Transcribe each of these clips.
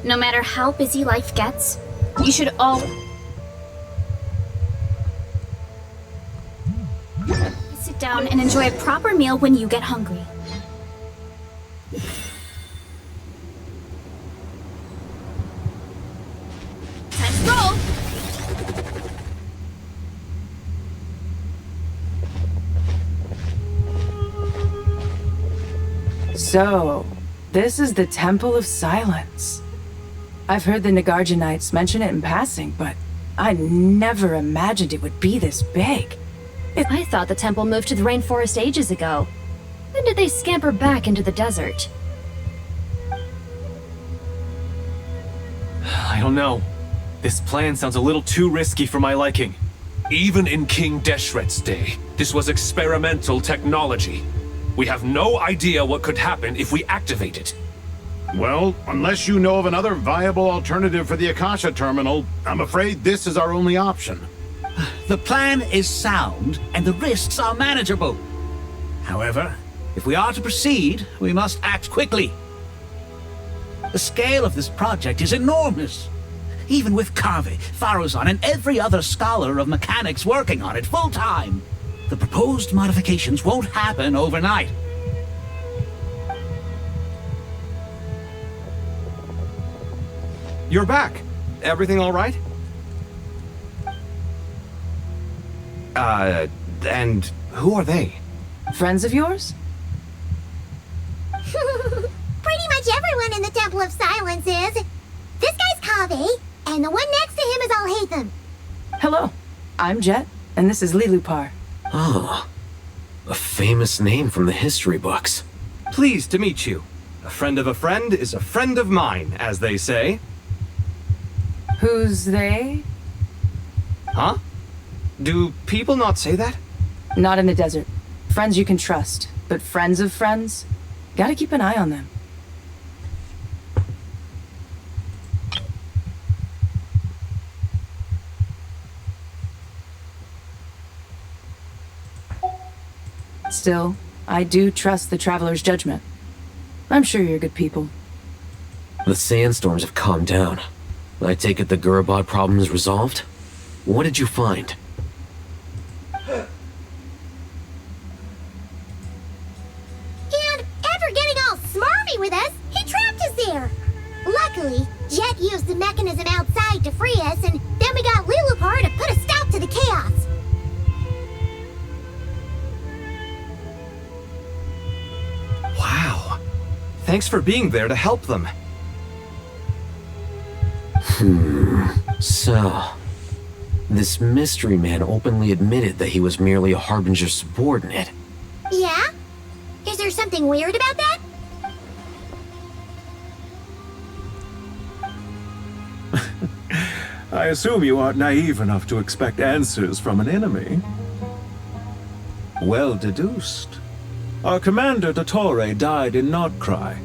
No matter how busy life gets, you should always sit down and enjoy a proper meal when you get hungry. Time to roll! So, this is the Temple of Silence. I've heard the Nagarjanites mention it in passing, but I never imagined it would be this big. I thought the temple moved to the rainforest ages ago. When did they scamper back into the desert? I don't know. This plan sounds a little too risky for my liking. Even in King Deshret's day, this was experimental technology. We have no idea what could happen if we activate it. Well, unless you know of another viable alternative for the Akasha terminal, I'm afraid this is our only option. The plan is sound, and the risks are manageable. However, if we are to proceed, we must act quickly. The scale of this project is enormous. Even with Karve, Faruzan, and every other scholar of mechanics working on it full-time, the proposed modifications won't happen overnight. You're back. Everything all right? And who are they? Friends of yours? Pretty much everyone in the Temple of Silence is. This guy's Kave, and the one next to him is Alhaitham. Hello, I'm Jet, and this is Lilupar. Oh, a famous name from the history books. Pleased to meet you. A friend of a friend is a friend of mine, as they say. Who's they? Huh? Do people not say that? Not in the desert. Friends you can trust, but friends of friends? Gotta keep an eye on them. Still, I do trust the Traveler's judgment. I'm sure you're good people. The sandstorms have calmed down. I take it the Gurabad problem is resolved? What did you find? And after getting all smarmy with us, he trapped us there. Luckily, Jet used the mechanism outside to free us, and then we got Lilupar to put a stop to the chaos. Wow. Thanks for being there to help them. So, this mystery man openly admitted that he was merely a Harbinger's subordinate. Yeah? Is there something weird about that? I assume you aren't naive enough to expect answers from an enemy. Well deduced. Our commander, Dottore, died in Nordcry.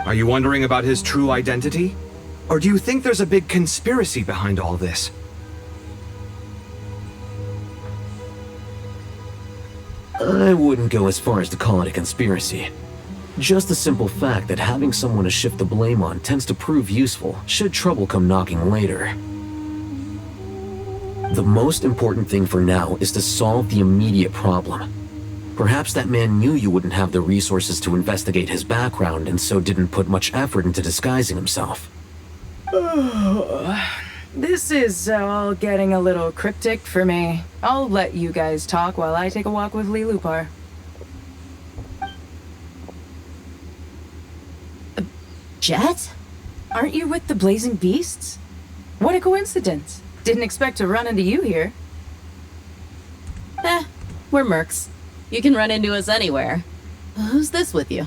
Are you wondering about his true identity? Or do you think there's a big conspiracy behind all this? I wouldn't go as far as to call it a conspiracy. Just the simple fact that having someone to shift the blame on tends to prove useful, should trouble come knocking later. The most important thing for now is to solve the immediate problem. Perhaps that man knew you wouldn't have the resources to investigate his background and so didn't put much effort into disguising himself. This is all getting a little cryptic for me. I'll let you guys talk while I take a walk with Lilupar. Jet? Aren't you with the Blazing Beasts? What a coincidence. Didn't expect to run into you here. We're mercs. You can run into us anywhere. Who's this with you?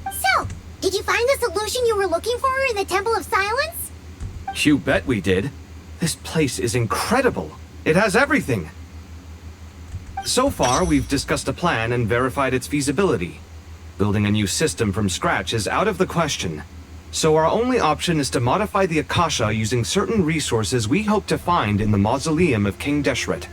So, did you find the solution you were looking for in the Temple of Silence? You bet we did. This place is incredible. It has everything. So far, we've discussed a plan and verified its feasibility. Building a new system from scratch is out of the question. So our only option is to modify the Akasha using certain resources we hope to find in the mausoleum of King Deshret.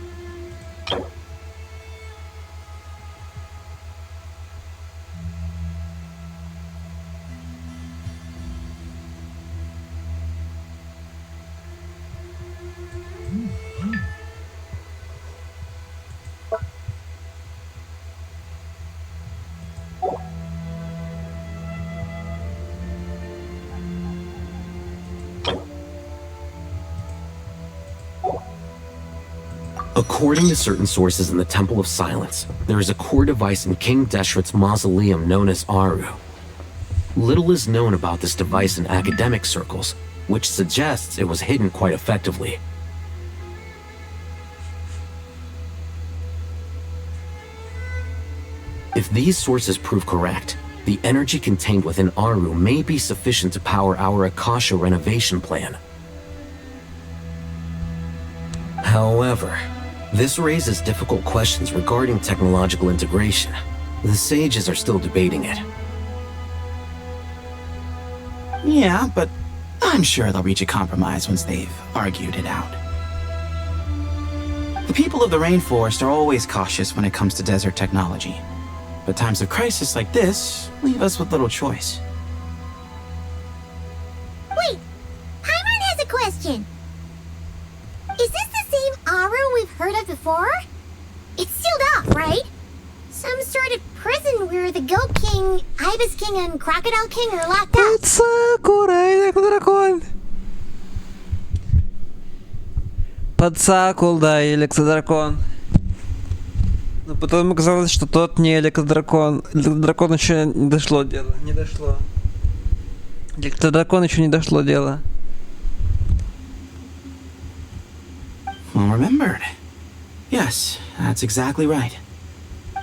According to certain sources in the Temple of Silence, there is a core device in King Deshret's mausoleum known as Aru. Little is known about this device in academic circles, which suggests it was hidden quite effectively. If these sources prove correct, the energy contained within Aru may be sufficient to power our Akasha renovation plan. However, this raises difficult questions regarding technological integration. The sages are still debating it. Yeah, but I'm sure they'll reach a compromise once they've argued it out. The people of the rainforest are always cautious when it comes to desert technology. But times of crisis like this leave us with little choice. Wait, Paimon has a question. Is this the same Aru we've heard of before? It's sealed off, right? Some sort of prison where the Goat King, Ibis King, and Crocodile King are locked up. Подсакул, да, и электродракон. Но потом оказалось, что тот не электродракон. Электродракон еще не дошло дело. Не дошло. Электродракон еще не дошло дело. Well remembered. Yes, that's exactly right.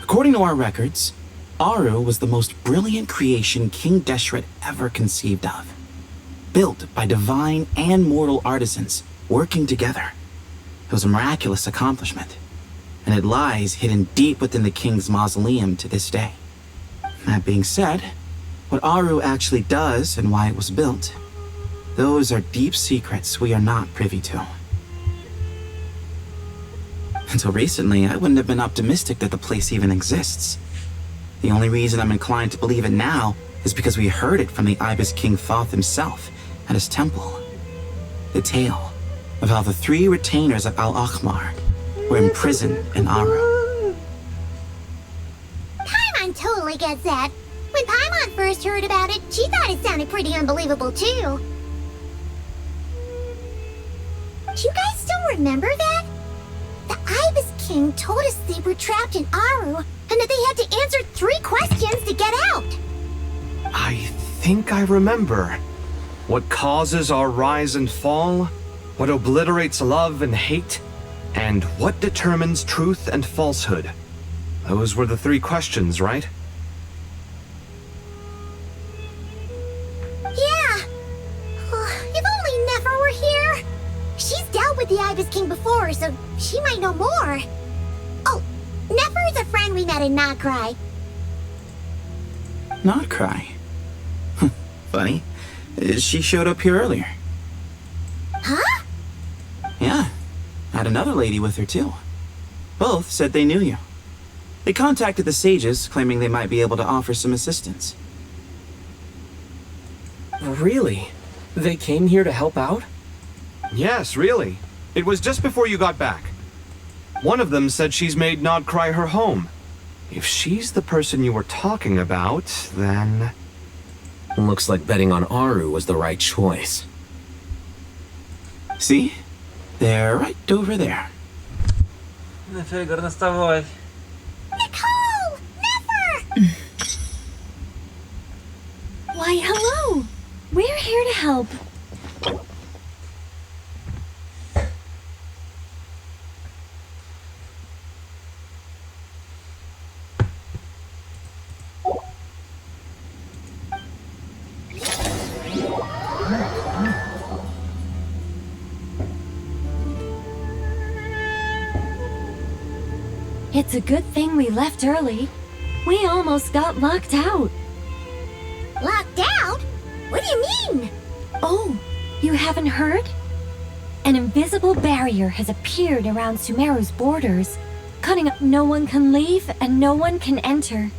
According to our records, Aru was the most brilliant creation King Deshret ever conceived of. Built by divine and mortal artisans working together. It was a miraculous accomplishment, and it lies hidden deep within the king's mausoleum to this day. That being said, what Aru actually does and why it was built, those are deep secrets we are not privy to. Until recently, I wouldn't have been optimistic that the place even exists. The only reason I'm inclined to believe it now is because we heard it from the Ibis King Thoth himself at his temple. The tale of how the 3 retainers of Al-Akhmar were imprisoned in Aru. Paimon totally gets that. When Paimon first heard about it, she thought it sounded pretty unbelievable too. Do you guys still remember that? The Ibis King told us they were trapped in Aru and that they had to answer 3 questions to get out. I think I remember. What causes our rise and fall? What obliterates love and hate? And what determines truth and falsehood? Those were the 3 questions, right? Yeah. If only Nefer were here. She's dealt with the Ibis King before, so she might know more. Oh, Nefer is a friend we met in Notcry. Notcry? Funny. She showed up here earlier. Huh? Yeah. Had another lady with her too. Both said they knew you. They contacted the sages, claiming they might be able to offer some assistance. Really? They came here to help out? Yes, really. It was just before you got back. One of them said she's made Nodcry her home. If she's the person you were talking about, then... Looks like betting on Aru was the right choice. See? They're right over there. Нефигур с тобой. Nicole! Nefer! Why, hello! We're here to help. It's a good thing we left early. We almost got locked out. Locked out? What do you mean? Oh, you haven't heard? An invisible barrier has appeared around Sumeru's borders, cutting up. No one can leave and no one can enter.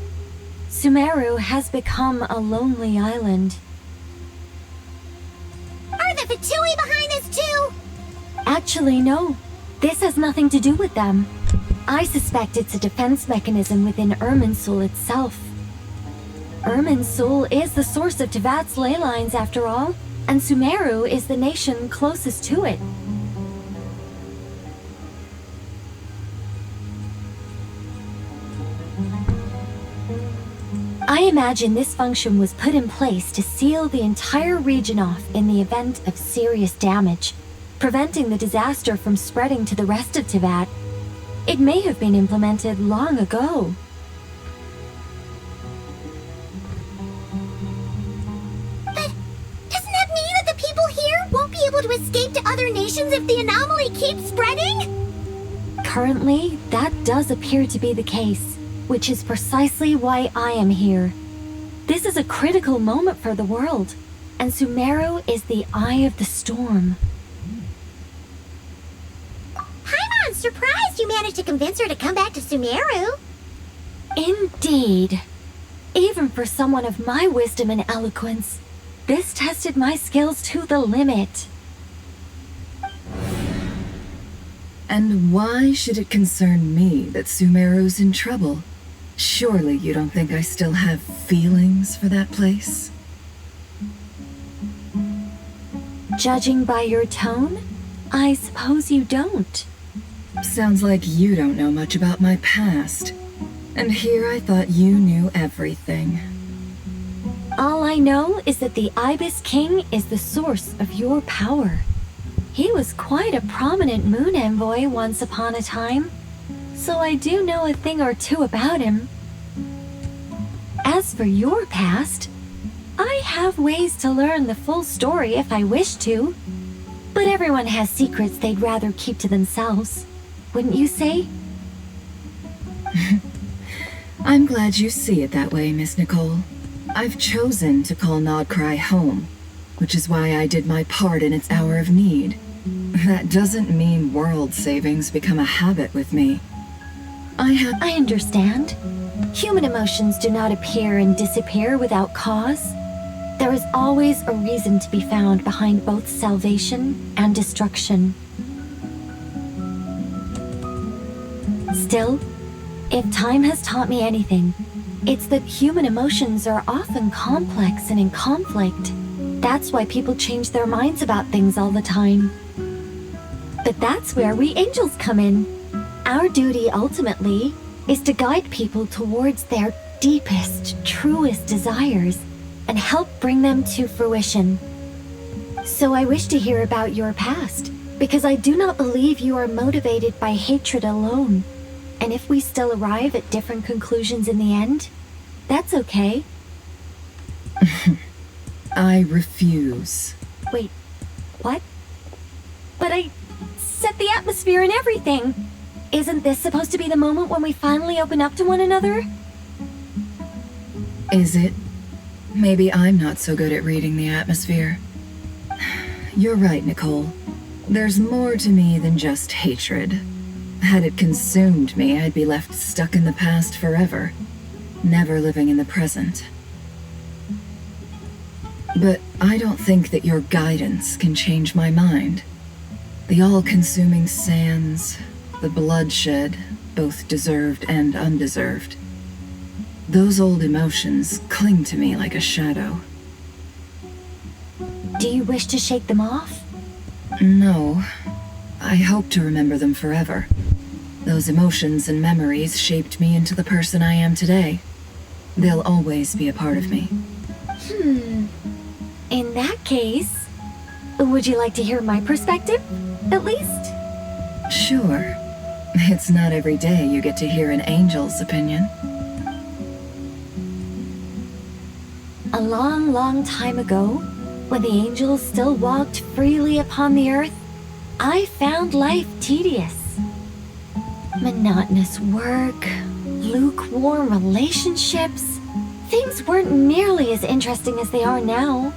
Sumeru has become a lonely island. Are the Fatui behind this too? Actually, no. This has nothing to do with them. I suspect it's a defense mechanism within Irminsul itself. Irminsul is the source of Tevat's ley lines, after all, and Sumeru is the nation closest to it. I imagine this function was put in place to seal the entire region off in the event of serious damage, preventing the disaster from spreading to the rest of Tevat. It may have been implemented long ago. But doesn't that mean that the people here won't be able to escape to other nations if the anomaly keeps spreading? Currently, that does appear to be the case, which is precisely why I am here. This is a critical moment for the world, and Sumeru is the eye of the storm. I'm surprised you managed to convince her to come back to Sumeru. Indeed. Even for someone of my wisdom and eloquence, this tested my skills to the limit. And why should it concern me that Sumeru's in trouble? Surely you don't think I still have feelings for that place? Judging by your tone, I suppose you don't. Sounds like you don't know much about my past. And here I thought you knew everything. All I know is that the Ibis King is the source of your power. He was quite a prominent moon envoy once upon a time, so I do know a thing or two about him. As for your past, I have ways to learn the full story if I wish to. But everyone has secrets they'd rather keep to themselves. Wouldn't you say? I'm glad you see it that way, Miss Nicole. I've chosen to call Nodcry home, which is why I did my part in its hour of need. That doesn't mean world savings become a habit with me. I understand. Human emotions do not appear and disappear without cause. There is always a reason to be found behind both salvation and destruction. Still, if time has taught me anything, it's that human emotions are often complex and in conflict. That's why people change their minds about things all the time. But that's where we angels come in. Our duty ultimately is to guide people towards their deepest, truest desires and help bring them to fruition. So I wish to hear about your past, because I do not believe you are motivated by hatred alone. And if we still arrive at different conclusions in the end, that's okay. I refuse. Wait, what? But I set the atmosphere and everything. Isn't this supposed to be the moment when we finally open up to one another? Is it? Maybe I'm not so good at reading the atmosphere. You're right, Nicole. There's more to me than just hatred. Had it consumed me, I'd be left stuck in the past forever, never living in the present. But I don't think that your guidance can change my mind. The all-consuming sands, the bloodshed, both deserved and undeserved. Those old emotions cling to me like a shadow. Do you wish to shake them off? No. I hope to remember them forever. Those emotions and memories shaped me into the person I am today. They'll always be a part of me. In that case, would you like to hear my perspective, at least? Sure. It's not every day you get to hear an angel's opinion. A long, long time ago, when the angels still walked freely upon the earth, I found life tedious. Monotonous work, lukewarm relationships. Things weren't nearly as interesting as they are now.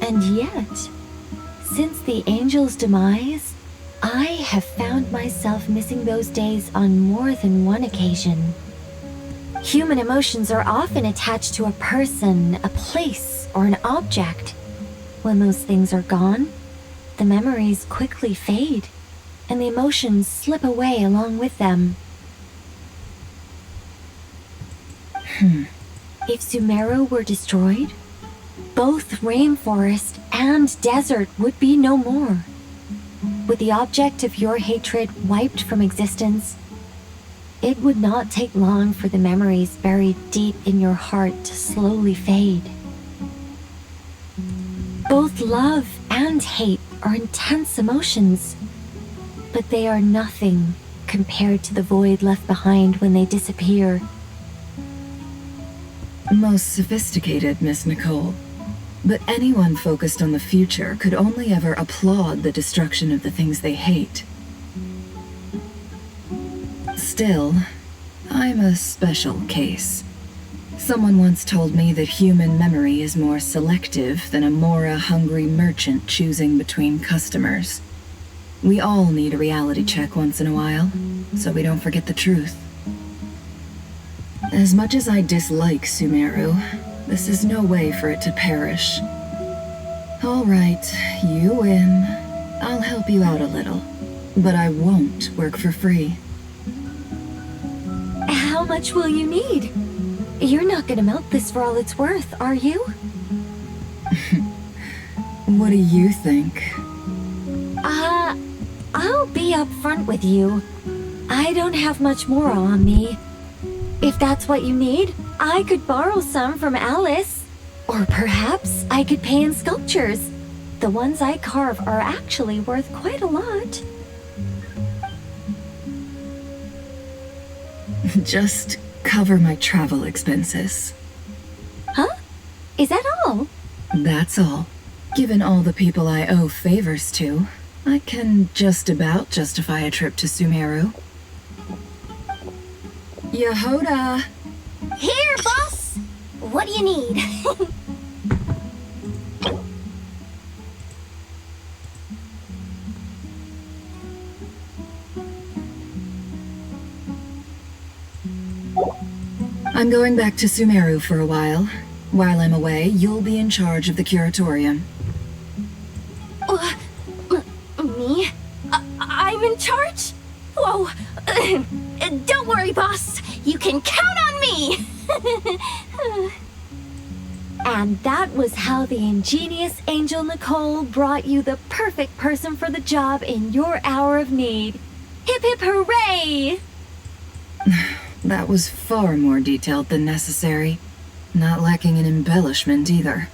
And yet, since the angel's demise, I have found myself missing those days on more than one occasion. Human emotions are often attached to a person, a place, or an object. When those things are gone, the memories quickly fade, and the emotions slip away along with them. If Sumeru were destroyed, both rainforest and desert would be no more. With the object of your hatred wiped from existence, it would not take long for the memories buried deep in your heart to slowly fade. Both love and hate are intense emotions, but they are nothing compared to the void left behind when they disappear. Most sophisticated, Miss Nicole. But anyone focused on the future could only ever applaud the destruction of the things they hate. Still, I'm a special case. Someone once told me that human memory is more selective than a Mora-hungry merchant choosing between customers. We all need a reality check once in a while, so we don't forget the truth. As much as I dislike Sumeru, this is no way for it to perish. All right, you win. I'll help you out a little, but I won't work for free. How much will you need? You're not gonna melt this for all it's worth, are you? What do you think? I'll be upfront with you. I don't have much more on me. If that's what you need, I could borrow some from Alice. Or perhaps I could pay in sculptures. The ones I carve are actually worth quite a lot. Just cover my travel expenses. Huh? Is that all? That's all. Given all the people I owe favors to, I can just about justify a trip to Sumeru. Yehoda! Here, boss! What do you need? I'm going back to Sumeru for a while. While I'm away, you'll be in charge of the curatorium. Me? I'm in charge? Whoa. Don't worry, boss. You can count on me. And that was how the ingenious Angel Nicole brought you the perfect person for the job in your hour of need. Hip hip hooray! That was far more detailed than necessary. Not lacking in embellishment either.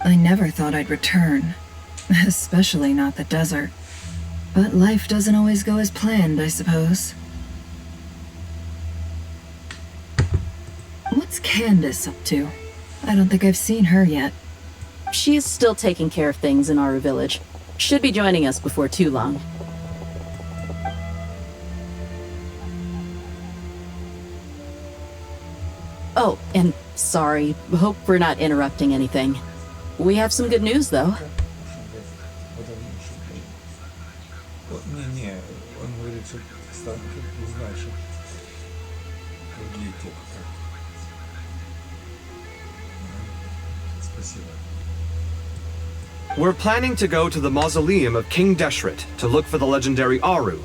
I never thought I'd return. Especially not the desert. But life doesn't always go as planned, I suppose. What's Candace up to? I don't think I've seen her yet. She's still taking care of things in our village. Should be joining us before too long. Oh, and sorry. Hope we're not interrupting anything. We have some good news, though. Не, он говорит, что ты знаешь, какие те. Спасибо. We're planning to go to the mausoleum of King Deshret to look for the legendary Aru,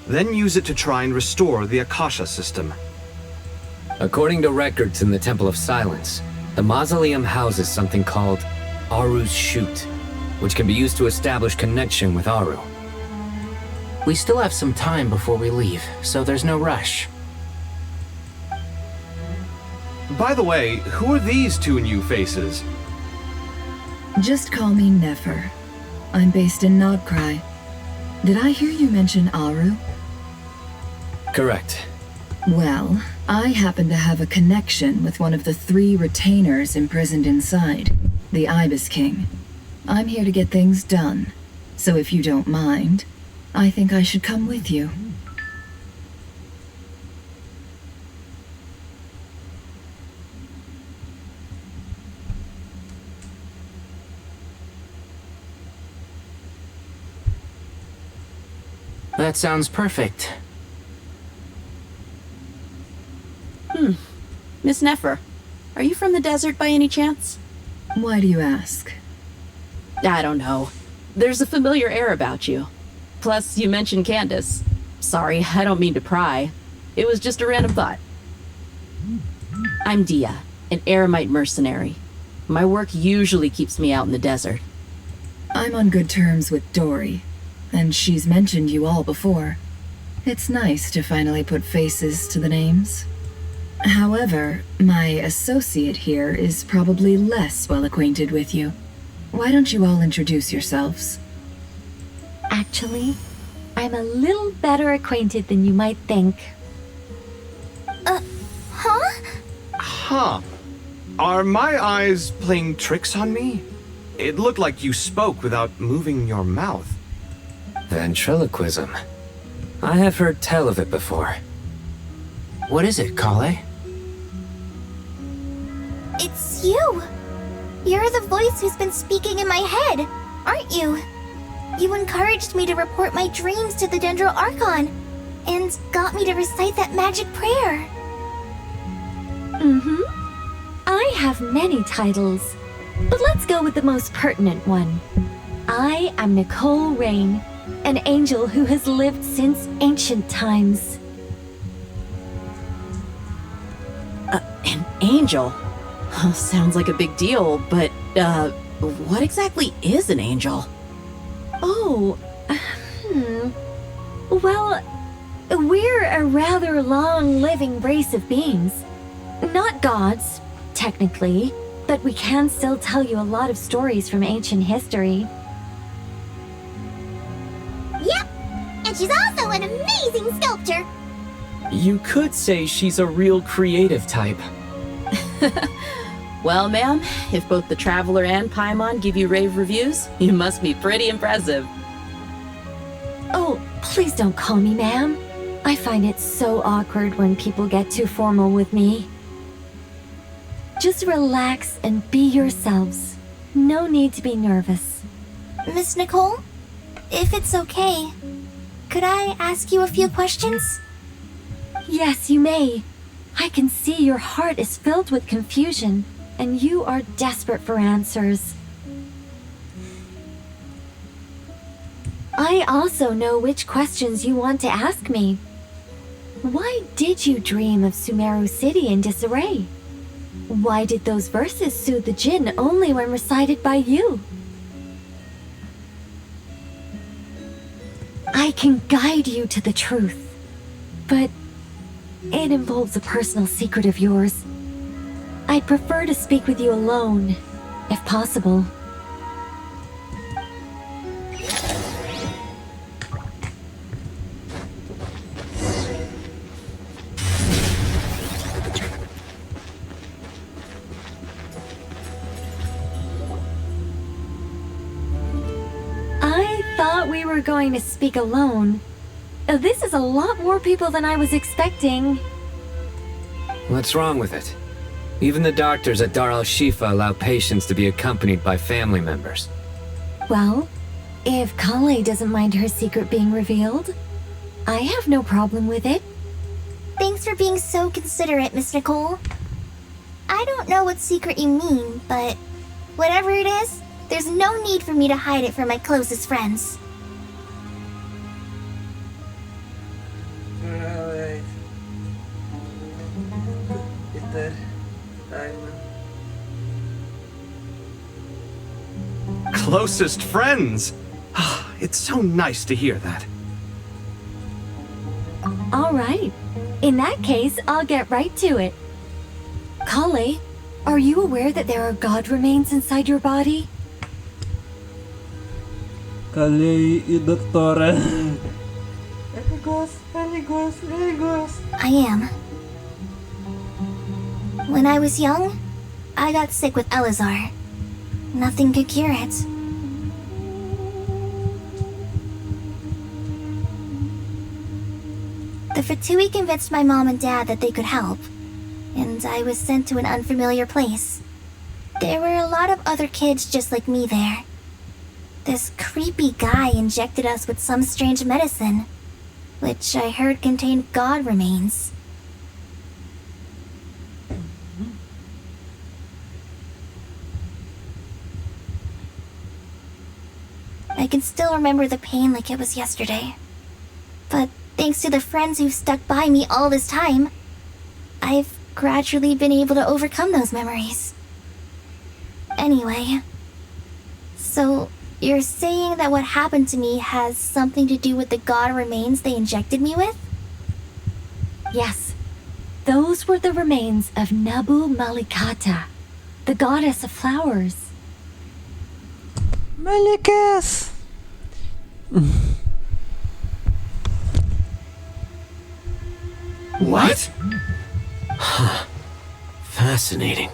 then use it to try and restore the Akasha system. According to records in the Temple of Silence, the mausoleum houses something called Aru's Chute, which can be used to establish connection with Aru. We still have some time before we leave, so there's no rush. By the way, who are these two new faces? Just call me Nefer. I'm based in Nodcry. Did I hear you mention Aru? Correct. Well, I happen to have a connection with one of the 3 retainers imprisoned inside, the Ibis King. I'm here to get things done, so if you don't mind, I think I should come with you. That sounds perfect. Miss Nefer, are you from the desert by any chance? Why do you ask? I don't know. There's a familiar air about you. Plus, you mentioned Candace. Sorry, I don't mean to pry. It was just a random thought. I'm Dia, an eremite mercenary. My work usually keeps me out in the desert. I'm on good terms with Dory, and she's mentioned you all before. It's nice to finally put faces to the names. However, my associate here is probably less well acquainted with you. Why don't you all introduce yourselves? Actually, I'm a little better acquainted than you might think. Huh. Are my eyes playing tricks on me? It looked like you spoke without moving your mouth. Ventriloquism. I have heard tell of it before. What is it, Kale? It's you! You're the voice who's been speaking in my head, aren't you? You encouraged me to report my dreams to the Dendro Archon, and got me to recite that magic prayer. I have many titles, but let's go with the most pertinent one. I am Nicole Rain, an angel who has lived since ancient times. An angel? Sounds like a big deal, but, what exactly is an angel? Oh, Well, we're a rather long-living race of beings. Not gods, technically, but we can still tell you a lot of stories from ancient history. Yep! And she's also an amazing sculptor! You could say she's a real creative type. Well, ma'am, if both the Traveler and Paimon give you rave reviews, you must be pretty impressive. Oh, please don't call me ma'am. I find it so awkward when people get too formal with me. Just relax and be yourselves. No need to be nervous. Miss Nicole, if it's okay, could I ask you a few questions? Yes, you may. I can see your heart is filled with confusion, and you are desperate for answers. I also know which questions you want to ask me. Why did you dream of Sumeru City in disarray? Why did those verses soothe the Jinn only when recited by you? I can guide you to the truth, but it involves a personal secret of yours. I'd prefer to speak with you alone, if possible. I thought we were going to speak alone. This is a lot more people than I was expecting. What's wrong with it? Even the doctors at Dar al-Shifa allow patients to be accompanied by family members. Well, if Kale doesn't mind her secret being revealed, I have no problem with it. Thanks for being so considerate, Miss Nicole. I don't know what secret you mean, but whatever it is, there's no need for me to hide it from my closest friends. Alright. Peter, Closest friends! It's so nice to hear that. All right. In that case, I'll get right to it. Kale, are you aware that there are god remains inside your body? Kali y Dottore. I am. When I was young, I got sick with Elazar. Nothing could cure it. The Fatui convinced my mom and dad that they could help, and I was sent to an unfamiliar place. There were a lot of other kids just like me there. This creepy guy injected us with some strange medicine, which I heard contained god remains. I can still remember the pain like it was yesterday. But thanks to the friends who've stuck by me all this time, I've gradually been able to overcome those memories. Anyway, so you're saying that what happened to me has something to do with the god remains they injected me with? Yes. Those were the remains of Nabu Malikata, the goddess of flowers. Malikas! What? Huh. Fascinating.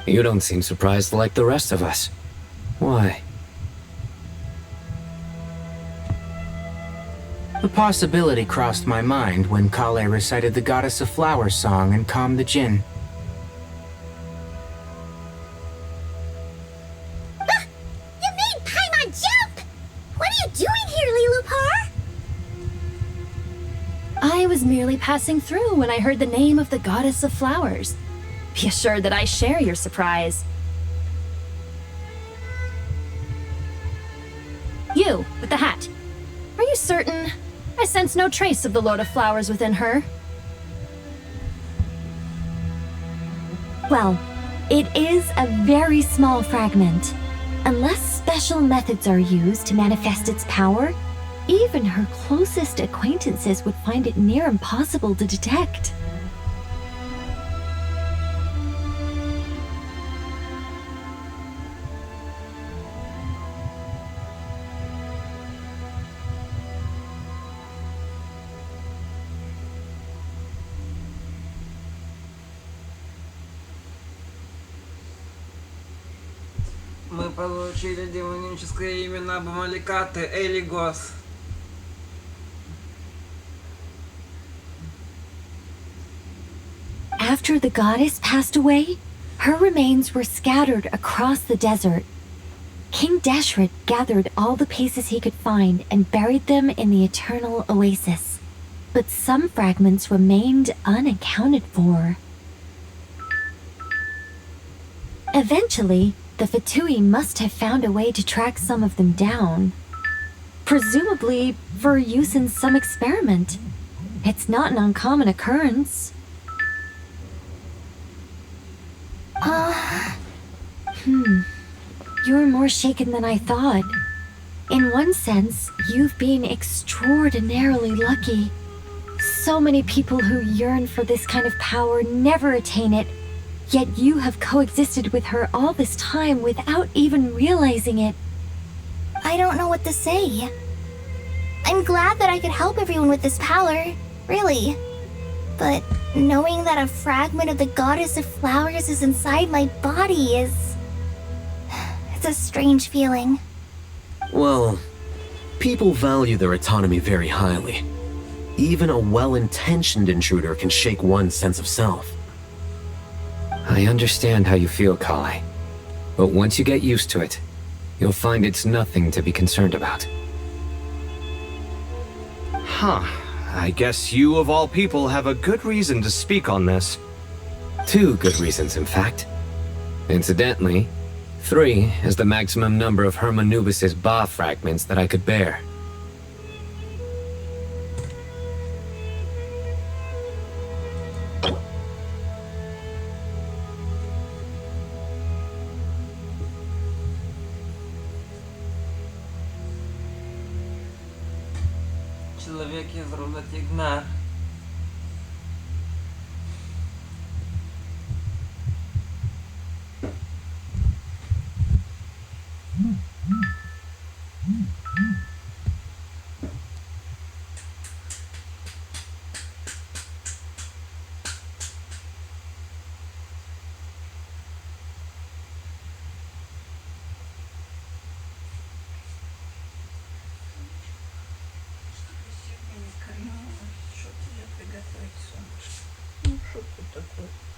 You don't seem surprised like the rest of us. Why? The possibility crossed my mind when Kale recited the Goddess of Flowers song and calmed the Jinn. You made Paimon jump! What are you doing here, Lilupar? I was merely passing through when I heard the name of the goddess of flowers. Be assured that I share your surprise. You, with the hat. Are you certain? I sense no trace of the Lord of Flowers within her. Well, it is a very small fragment. Unless special methods are used to manifest its power, even her closest acquaintances would find it near impossible to detect. Мы получили демоническое имя Набу Маликаты Элигос. After the goddess passed away, her remains were scattered across the desert. King Deshret gathered all the pieces he could find and buried them in the eternal oasis. But some fragments remained unaccounted for. Eventually, the Fatui must have found a way to track some of them down. Presumably for use in some experiment. It's not an uncommon occurrence. You're more shaken than I thought. In one sense, you've been extraordinarily lucky. So many people who yearn for this kind of power never attain it, yet you have coexisted with her all this time without even realizing it. I don't know what to say. I'm glad that I could help everyone with this power, really. But knowing that a fragment of the Goddess of Flowers is inside my body is... it's a strange feeling. Well, people value their autonomy very highly. Even a well-intentioned intruder can shake one's sense of self. I understand how you feel, Kale. But once you get used to it, you'll find it's nothing to be concerned about. Huh. I guess you, of all people, have a good reason to speak on this. 2 good reasons, in fact. Incidentally, 3 is the maximum number of Hermanubis' Ba fragments that I could bear. Человек из рода Тигнар.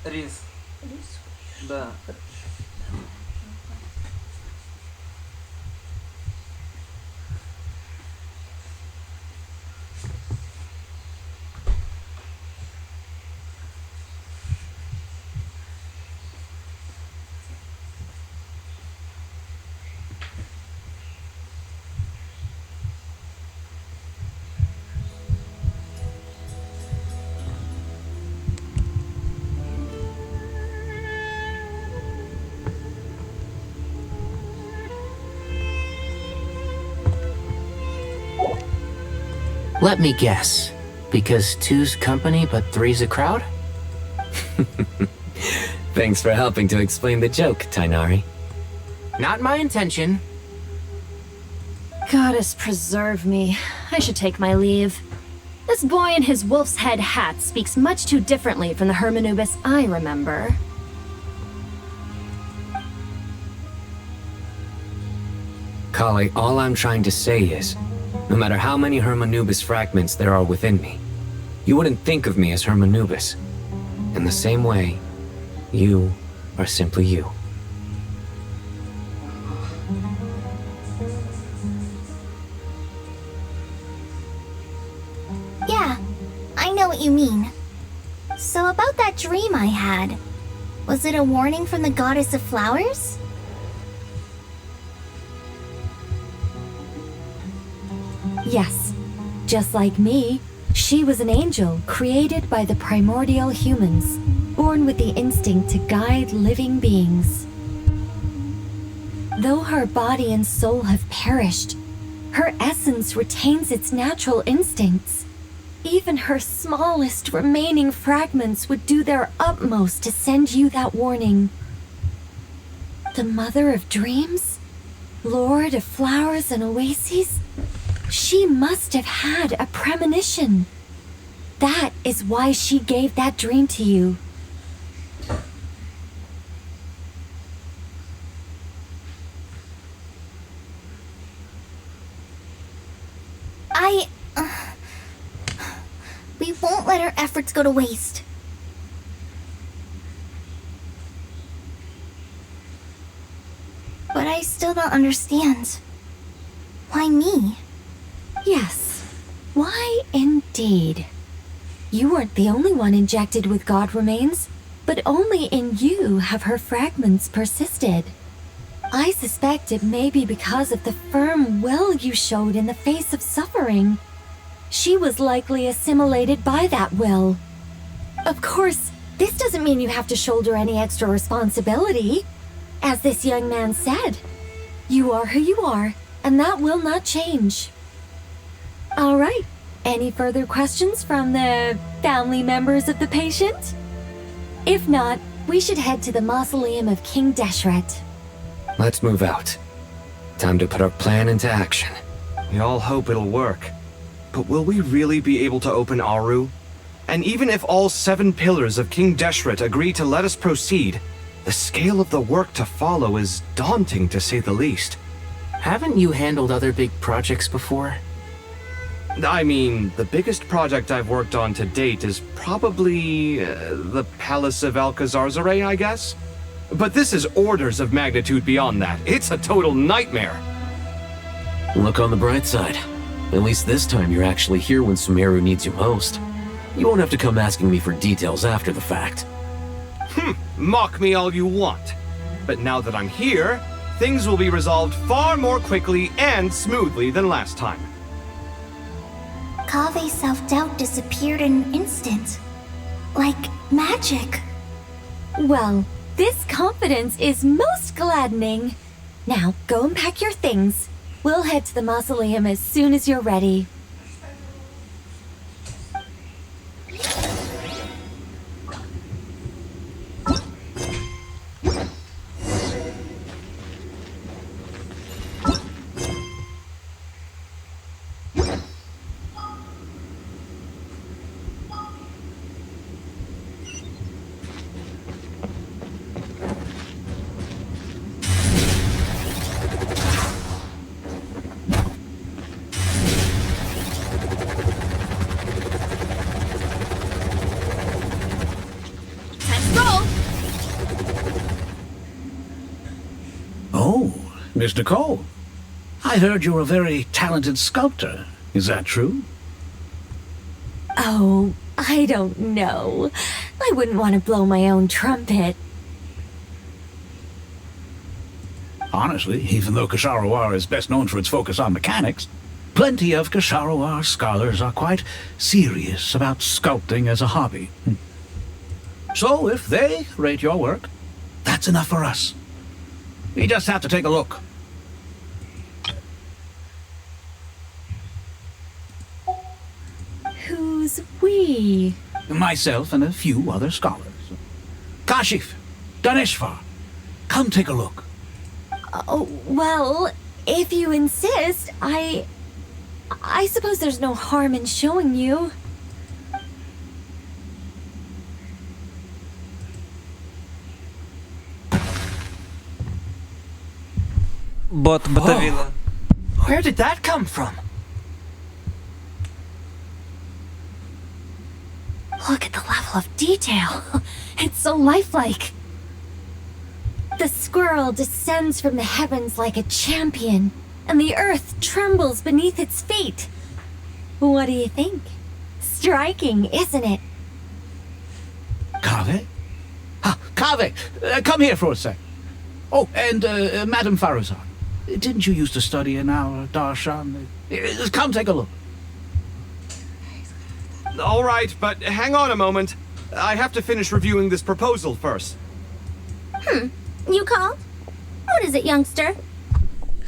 Рис. Да. Let me guess. Because two's company, but three's a crowd? Thanks for helping to explain the joke, Tainari. Not my intention. Goddess preserve me. I should take my leave. This boy in his wolf's head hat speaks much too differently from the Hermanubis I remember. Kali, all I'm trying to say is, no matter how many Hermanubis fragments there are within me, you wouldn't think of me as Hermanubis. In the same way, you are simply you. Yeah, I know what you mean. So about that dream I had, was it a warning from the goddess of flowers? Yes, just like me, she was an angel created by the primordial humans, born with the instinct to guide living beings. Though her body and soul have perished, her essence retains its natural instincts. Even her smallest remaining fragments would do their utmost to send you that warning. The Mother of Dreams? Lord of Flowers and Oases? She must have had a premonition. That is why she gave that dream to you. We won't let our efforts go to waste. But I still don't understand. Why me? Yes. Why indeed? You weren't the only one injected with god remains, but only in you have her fragments persisted. I suspect it may be because of the firm will you showed in the face of suffering. She was likely assimilated by that will. Of course, this doesn't mean you have to shoulder any extra responsibility. As this young man said, you are who you are, and that will not change. All right. Any further questions from the family members of the patient? If not, we should head to the mausoleum of King Deshret. Let's move out. Time to put our plan into action. We all hope it'll work. But will we really be able to open Aru? And even if all 7 pillars of King Deshret agree to let us proceed, the scale of the work to follow is daunting to say the least. Haven't you handled other big projects before? I mean, the biggest project I've worked on to date is probably the Palace of Alcazarzaray, I guess? But this is orders of magnitude beyond that. It's a total nightmare. Look on the bright side. At least this time you're actually here when Sumeru needs you most. You won't have to come asking me for details after the fact. Mock me all you want. But now that I'm here, things will be resolved far more quickly and smoothly than last time. Kave's self-doubt disappeared in an instant. Like magic. Well, this confidence is most gladdening. Now, go and pack your things. We'll head to the mausoleum as soon as you're ready. Miss Nicole, I heard you're a very talented sculptor. Is that true? Oh, I don't know. I wouldn't want to blow my own trumpet. Honestly, even though Kasharawar is best known for its focus on mechanics, plenty of Kasharawar scholars are quite serious about sculpting as a hobby. So if they rate your work, that's enough for us. We just have to take a look. Who's we? Myself and a few other scholars. Kashif, Daneshvar, come take a look. Oh, well, if you insist, I suppose there's no harm in showing you. Bot Batavila. Where did that come from? Look at the level of detail. It's so lifelike. The squirrel descends from the heavens like a champion, and the earth trembles beneath its feet. What do you think? Striking, isn't it? Kaveh? Kaveh, come here for a sec. Oh, and Madame Farazan, didn't you used to study in our darshan? Come take a look. All right, but hang on a moment. I have to finish reviewing this proposal first. You called? What is it, youngster?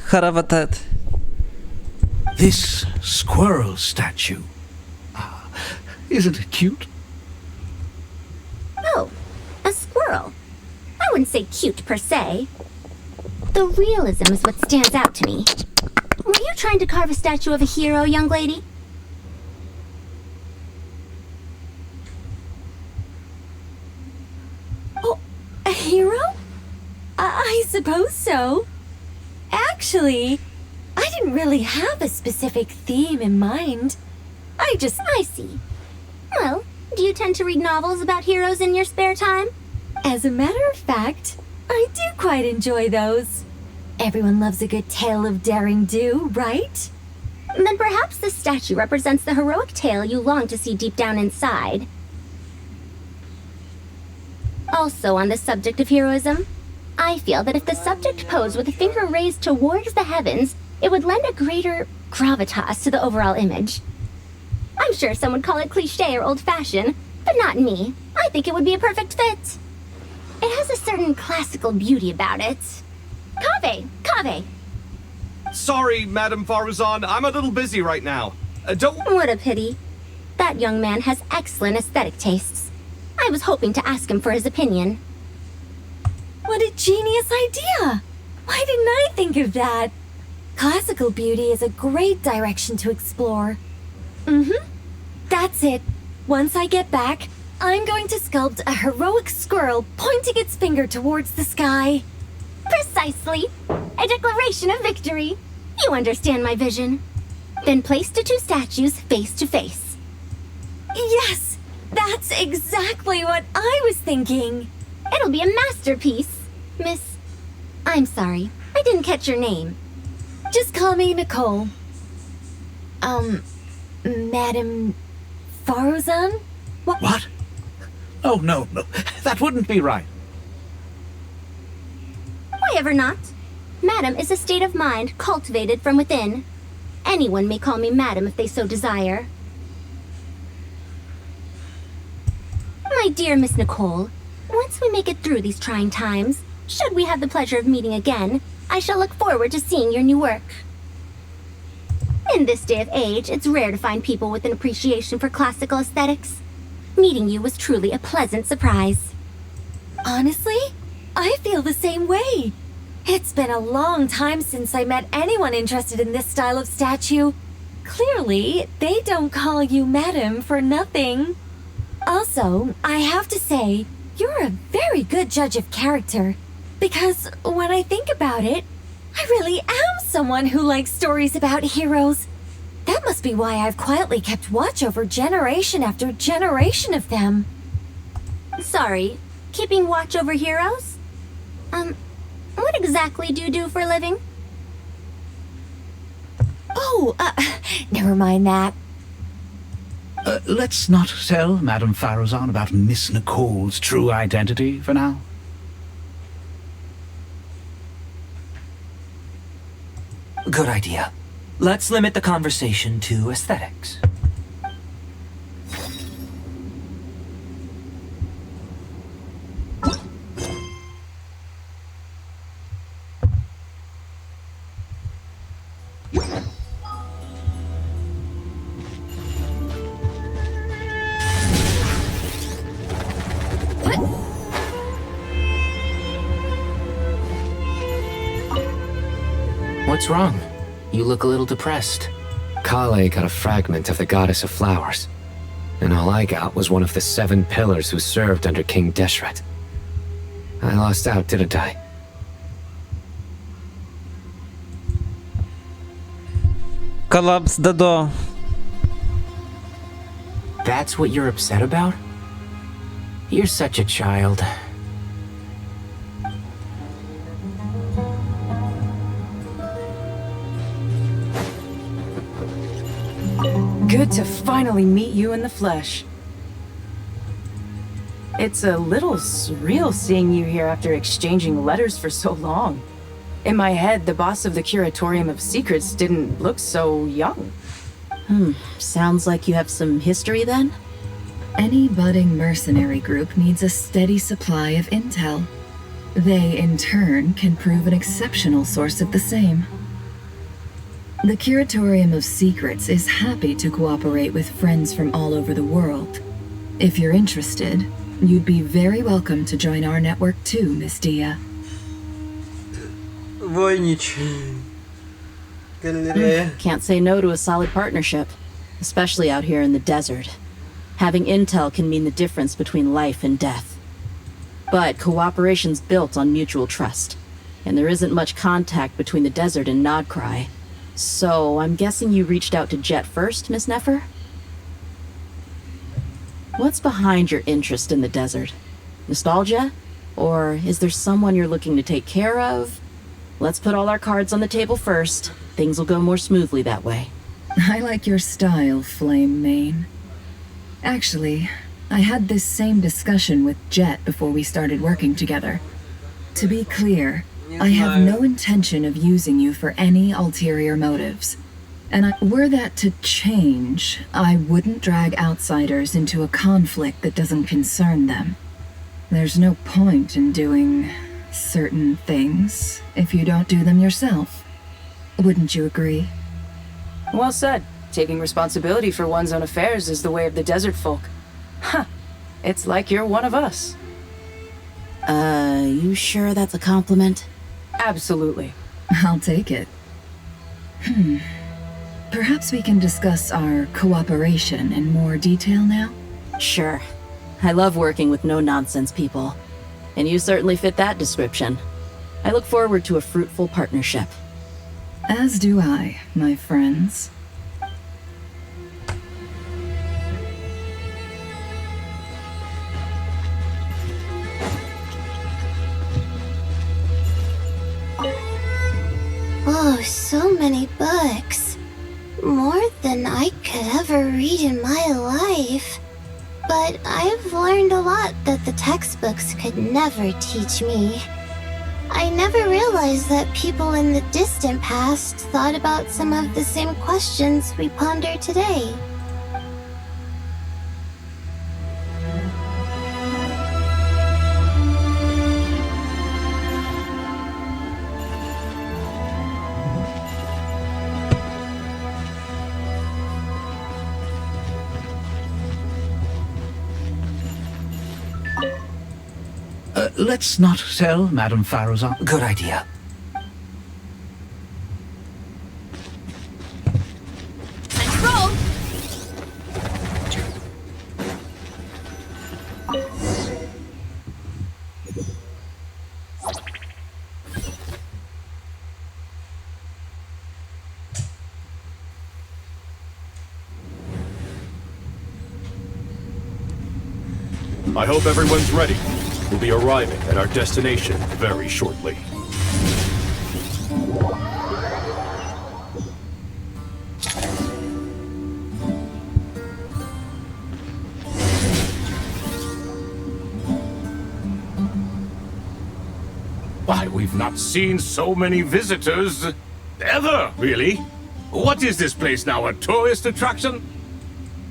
Haravatet. This squirrel statue. Isn't it cute? Oh, a squirrel. I wouldn't say cute per se. The realism is what stands out to me. Were you trying to carve a statue of a hero, young lady? Oh, a hero? I suppose so. Actually, I didn't really have a specific theme in mind. I see. Well, do you tend to read novels about heroes in your spare time? As a matter of fact, I do quite enjoy those. Everyone loves a good tale of daring do, right? Then perhaps this statue represents the heroic tale you long to see deep down inside. Also on the subject of heroism, I feel that if the subject posed with a finger raised towards the heavens, it would lend a greater gravitas to the overall image. I'm sure some would call it cliché or old-fashioned, but not me. I think it would be a perfect fit. It has a certain classical beauty about it. Kaveh! Sorry, Madame Farazan, I'm a little busy right now. Don't... What a pity. That young man has excellent aesthetic tastes. I was hoping to ask him for his opinion. What a genius idea! Why didn't I think of that? Classical beauty is a great direction to explore. That's it. Once I get back, I'm going to sculpt a heroic squirrel pointing its finger towards the sky. Precisely. A declaration of victory. You understand my vision. Then place the two statues face to face. Yes! That's exactly what I was thinking. It'll be a masterpiece. Miss... I'm sorry. I didn't catch your name. Just call me Nicole. Madame Farazan? What? Oh, no. That wouldn't be right. Why ever not? Madam is a state of mind cultivated from within. Anyone may call me Madam if they so desire. My dear Miss Nicole, once we make it through these trying times, should we have the pleasure of meeting again, I shall look forward to seeing your new work. In this day of age, it's rare to find people with an appreciation for classical aesthetics. Meeting you was truly a pleasant surprise. Honestly, I feel the same way. It's been a long time since I met anyone interested in this style of statue. Clearly, they don't call you Madam for nothing. Also, I have to say, you're a very good judge of character. Because when I think about it, I really am someone who likes stories about heroes. That must be why I've quietly kept watch over generation after generation of them. Sorry, keeping watch over heroes? What exactly do you do for a living? Oh, never mind that. Let's not tell Madame Faruzan about Miss Nicole's true identity for now. Good idea. Let's limit the conversation to aesthetics. What's wrong? You look a little depressed. Kale got a fragment of the Goddess of Flowers, and all I got was one of the 7 pillars who served under King Deshret. I lost out, didn't I? Collapse the door. That's what you're upset about? You're such a child. Good to finally meet you in the flesh. It's a little surreal seeing you here after exchanging letters for so long. In my head, the boss of the Curatorium of Secrets didn't look so young. Sounds like you have some history then? Any budding mercenary group needs a steady supply of intel. They, in turn, can prove an exceptional source of the same. The Curatorium of Secrets is happy to cooperate with friends from all over the world. If you're interested, you'd be very welcome to join our network too, Miss Dia. Voynich. Can't say no to a solid partnership, especially out here in the desert. Having intel can mean the difference between life and death. But cooperation's built on mutual trust, and there isn't much contact between the desert and Nodcry. So, I'm guessing you reached out to Jet first, Miss Nefer? What's behind your interest in the desert? Nostalgia? Or is there someone you're looking to take care of? Let's put all our cards on the table first. Things will go more smoothly that way. I like your style, Flame Mane. Actually, I had this same discussion with Jet before we started working together. To be clear, I have no intention of using you for any ulterior motives. And were that to change, I wouldn't drag outsiders into a conflict that doesn't concern them. There's no point in doing certain things if you don't do them yourself. Wouldn't you agree? Well said. Taking responsibility for one's own affairs is the way of the desert folk. Huh. It's like you're one of us. You sure that's a compliment? Absolutely. I'll take it. Perhaps we can discuss our cooperation in more detail now? Sure. I love working with no-nonsense people. And you certainly fit that description. I look forward to a fruitful partnership. As do I, my friends. Oh, so many books. More than I could ever read in my life. But I've learned a lot that the textbooks could never teach me. I never realized that people in the distant past thought about some of the same questions we ponder today. Let's not tell Madame Faruzan. Good idea. Control! I hope everyone's ready. We'll be arriving at our destination very shortly. Why, we've not seen so many visitors ever, really. What is this place now, a tourist attraction?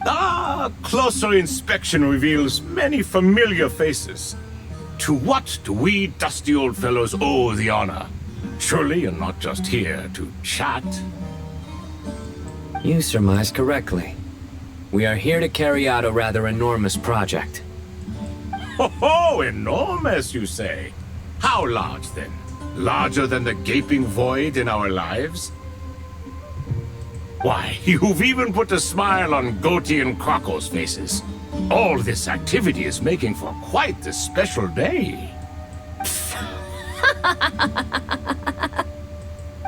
Ah, closer inspection reveals many familiar faces. To what do we dusty old fellows owe the honor? Surely you're not just here to chat. You surmise correctly. We are here to carry out a rather enormous project. Ho, enormous, you say? How large, then? Larger than the gaping void in our lives? Why, you've even put a smile on Goatee and Crocco's faces. All this activity is making for quite the special day.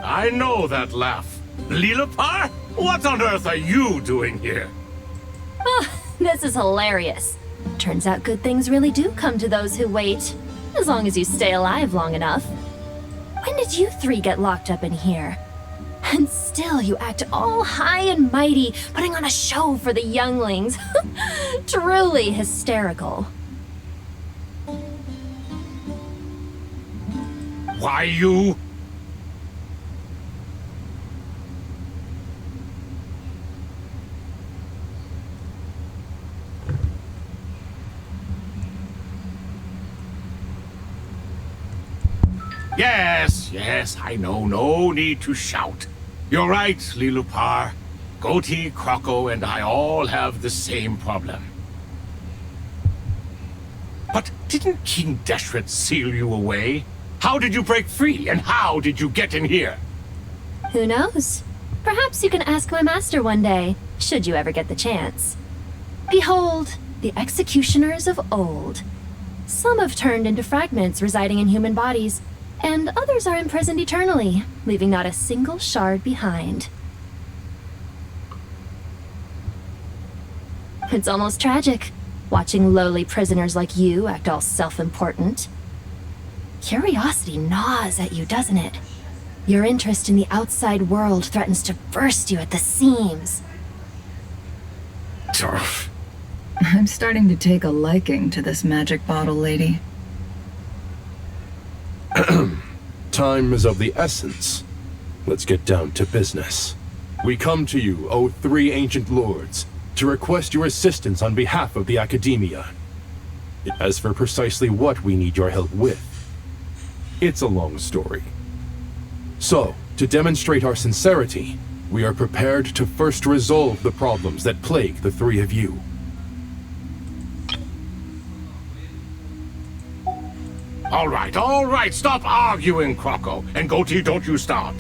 I know that laugh. Lilipar, what on earth are you doing here? Oh, this is hilarious. Turns out good things really do come to those who wait. As long as you stay alive long enough. When did you three get locked up in here? And still you act all high and mighty, putting on a show for the younglings. Truly hysterical. Why, you... Yes, I know. No need to shout. You're right, Lilipar. Goatee, Crocco, and I all have the same problem. But didn't King Deshret seal you away? How did you break free, and how did you get in here? Who knows? Perhaps you can ask my master one day, should you ever get the chance. Behold, the executioners of old. Some have turned into fragments residing in human bodies, and others are imprisoned eternally, leaving not a single shard behind. It's almost tragic, watching lowly prisoners like you act all self-important. Curiosity gnaws at you, doesn't it? Your interest in the outside world threatens to burst you at the seams. I'm starting to take a liking to this magic bottle lady. Time is of the essence. Let's get down to business. We come to you, O three ancient lords, to request your assistance on behalf of the Academia. As for precisely what we need your help with, it's a long story. So, to demonstrate our sincerity, we are prepared to first resolve the problems that plague the three of you. All right, stop arguing, Crocco. And Goatee, don't you start.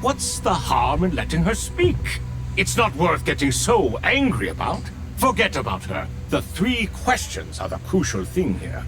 What's the harm in letting her speak? It's not worth getting so angry about. Forget about her. The three questions are the crucial thing here.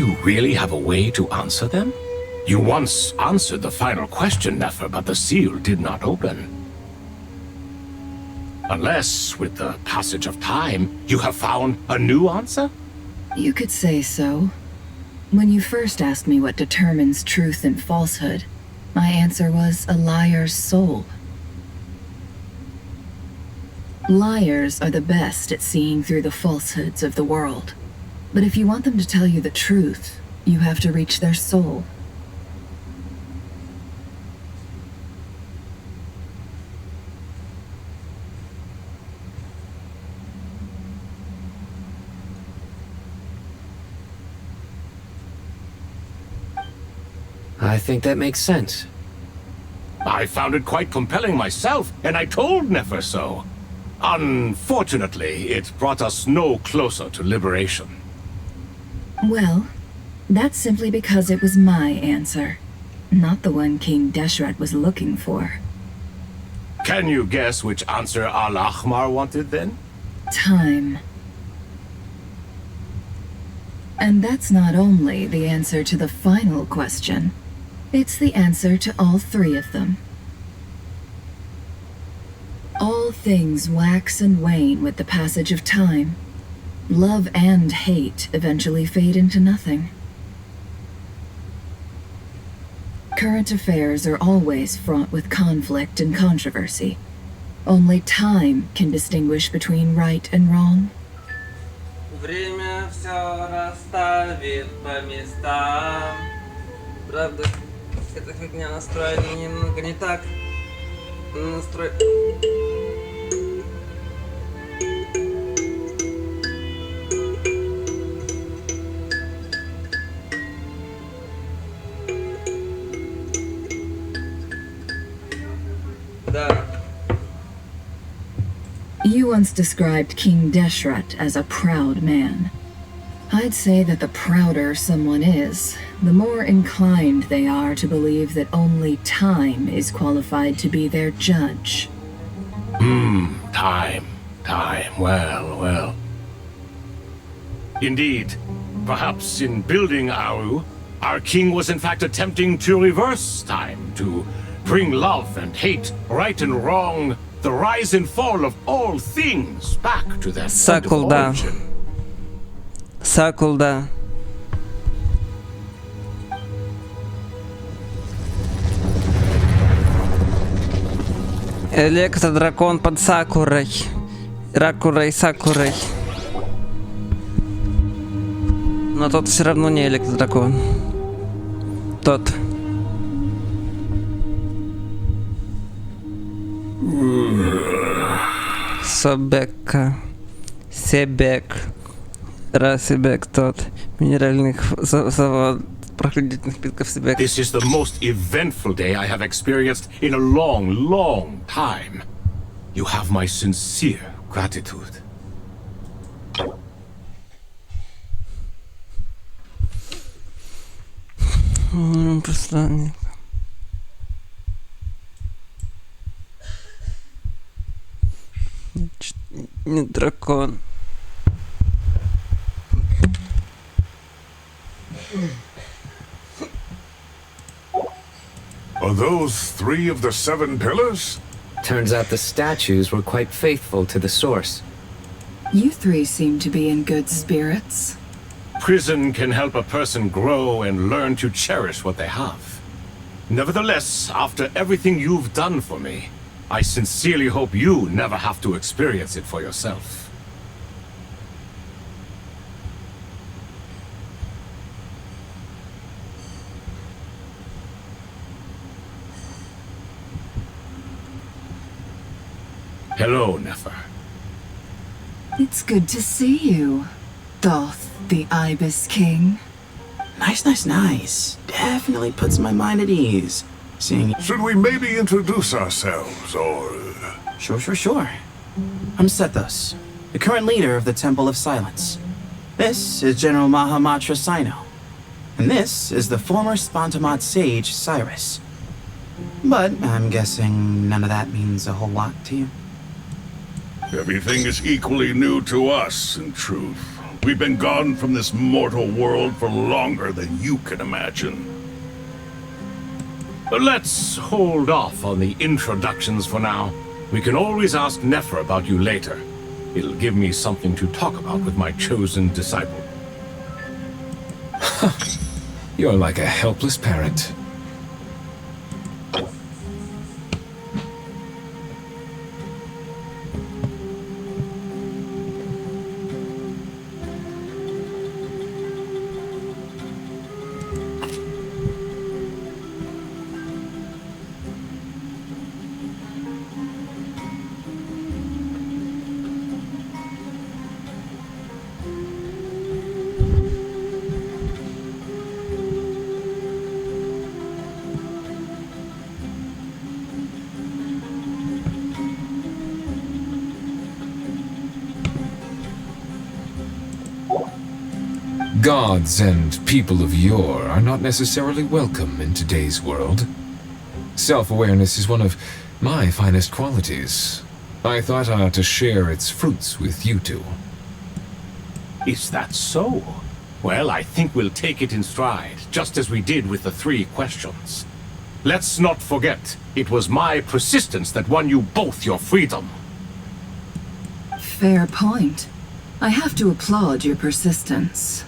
you really have a way to answer them? You once answered the final question, Nefer, but the seal did not open. Unless, with the passage of time, you have found a new answer? You could say so. When you first asked me what determines truth and falsehood, my answer was a liar's soul. Liars are the best at seeing through the falsehoods of the world. But if you want them to tell you the truth, you have to reach their soul. I think that makes sense. I found it quite compelling myself, and I told Nefer so. Unfortunately, it brought us no closer to liberation. Well, that's simply because it was my answer, not the one King Deshret was looking for. Can you guess which answer Al-Ahmar wanted then? Time. And that's not only the answer to the final question, it's the answer to all three of them. All things wax and wane with the passage of time. Love and hate eventually fade into nothing. Current affairs are always fraught with conflict and controversy. Only time can distinguish between right and wrong. Время все расставит по местам. Правда, эта фигня настроена немного не так. You once described King Deshret as a proud man. I'd say that the prouder someone is, the more inclined they are to believe that only time is qualified to be their judge. Time. Well. Indeed. Perhaps in building Aru, our king was in fact attempting to reverse time, to bring love and hate, right and wrong, the rise and fall of all things back to their point of origin. Сакулда. Электродракон под Сакурой. Ракурой Сакурой. Но тот все равно не электродракон. Тот. Собека. Себек. Расебек тот. Минеральных завод. Прохладительных напитков Себек. This is the most eventful day I have experienced in a long time. You have my sincere gratitude. Посланник. Не дракон. Are those 3 of the 7 pillars? Turns out the statues were quite faithful to the source. You 3 seem to be in good spirits. Prison can help a person grow and learn to cherish what they have. Nevertheless, after everything you've done for me, I sincerely hope you never have to experience it for yourself. Hello, Nefer. It's good to see you, Thoth, the Ibis King. Nice. Definitely puts my mind at ease. Seeing... Should we maybe introduce ourselves, or... Sure. I'm Sethos, the current leader of the Temple of Silence. This is General Mahamatra Sino. And this is the former Spantamat sage, Cyrus. But I'm guessing none of that means a whole lot to you. Everything is equally new to us, in truth. We've been gone from this mortal world for longer than you can imagine. Let's hold off on the introductions for now. We can always ask Nefer about you later. It'll give me something to talk about with my chosen disciple. You're like a helpless parent. Gods and people of yore are not necessarily welcome in today's world. Self-awareness is one of my finest qualities. I thought I ought to share its fruits with you two. Is that so? Well, I think we'll take it in stride, just as we did with the 3 questions. Let's not forget, it was my persistence that won you both your freedom. Fair point. I have to applaud your persistence.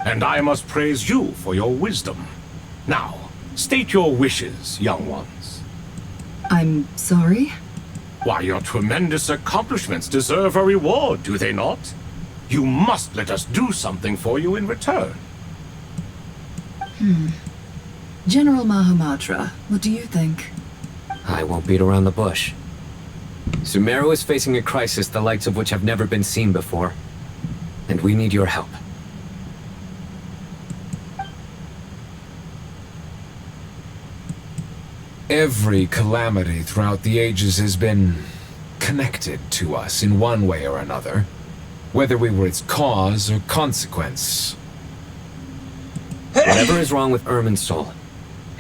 And I must praise you for your wisdom. Now, state your wishes, young ones. I'm sorry? Why, your tremendous accomplishments deserve a reward, do they not? You must let us do something for you in return. General Mahamatra, what do you think? I won't beat around the bush. Sumeru is facing a crisis the likes of which have never been seen before. And we need your help. Every calamity throughout the ages has been connected to us in one way or another, whether we were its cause or consequence. Whatever is wrong with Irminsul,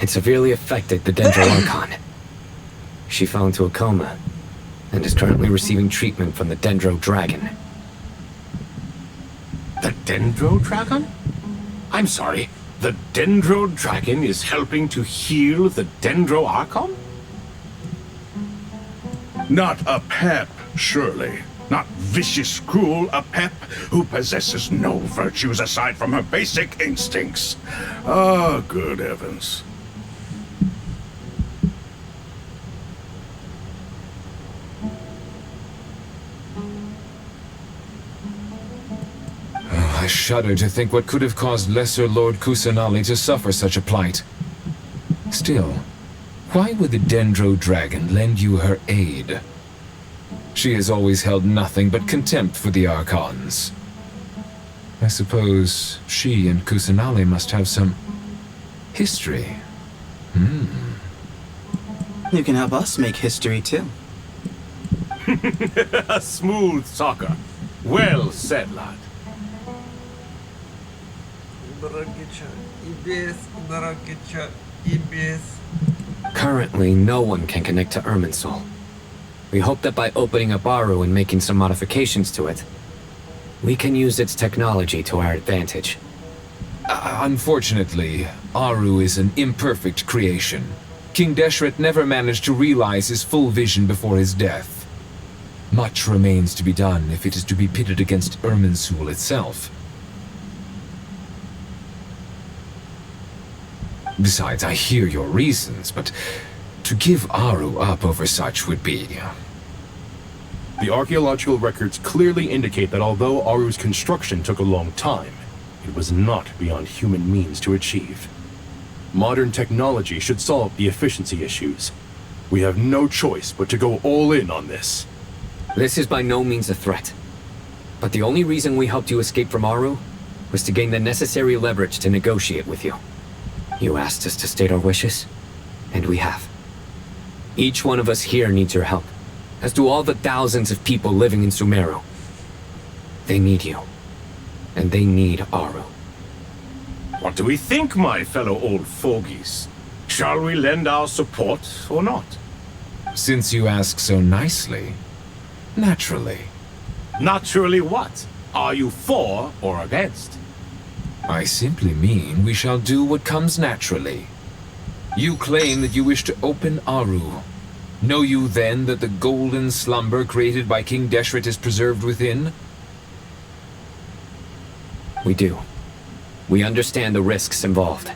it severely affected the Dendro Archon. She fell into a coma and is currently receiving treatment from the Dendro Dragon. The Dendro Dragon? I'm sorry, the Dendro Dragon is helping to heal the Dendro Archon? Not a pep, surely. Not vicious, cruel a pep who possesses no virtues aside from her basic instincts. Ah, good heavens. I shudder to think what could have caused Lesser Lord Kusanali to suffer such a plight. Still, why would the Dendro Dragon lend you her aid? She has always held nothing but contempt for the Archons. I suppose she and Kusanali must have some history. You can help us make history too. Smooth talker. Well said, lad. Currently, no one can connect to Irminsul. We hope that by opening up Aru and making some modifications to it, we can use its technology to our advantage. Unfortunately, Aru is an imperfect creation. King Deshret never managed to realize his full vision before his death. Much remains to be done if it is to be pitted against Irminsul itself. Besides, I hear your reasons, but to give Aru up over such would be... The archaeological records clearly indicate that although Aru's construction took a long time, it was not beyond human means to achieve. Modern technology should solve the efficiency issues. We have no choice but to go all in on this. This is by no means a threat. But the only reason we helped you escape from Aru was to gain the necessary leverage to negotiate with you. You asked us to state our wishes, and we have. Each one of us here needs your help, as do all the thousands of people living in Sumeru. They need you, and they need Aru. What do we think, my fellow old fogies? Shall we lend our support or not? Since you ask so nicely, naturally. Naturally what? Are you for or against? I simply mean we shall do what comes naturally. You claim that you wish to open Aru. Know you then that the golden slumber created by King Deshret is preserved within? We do. We understand the risks involved.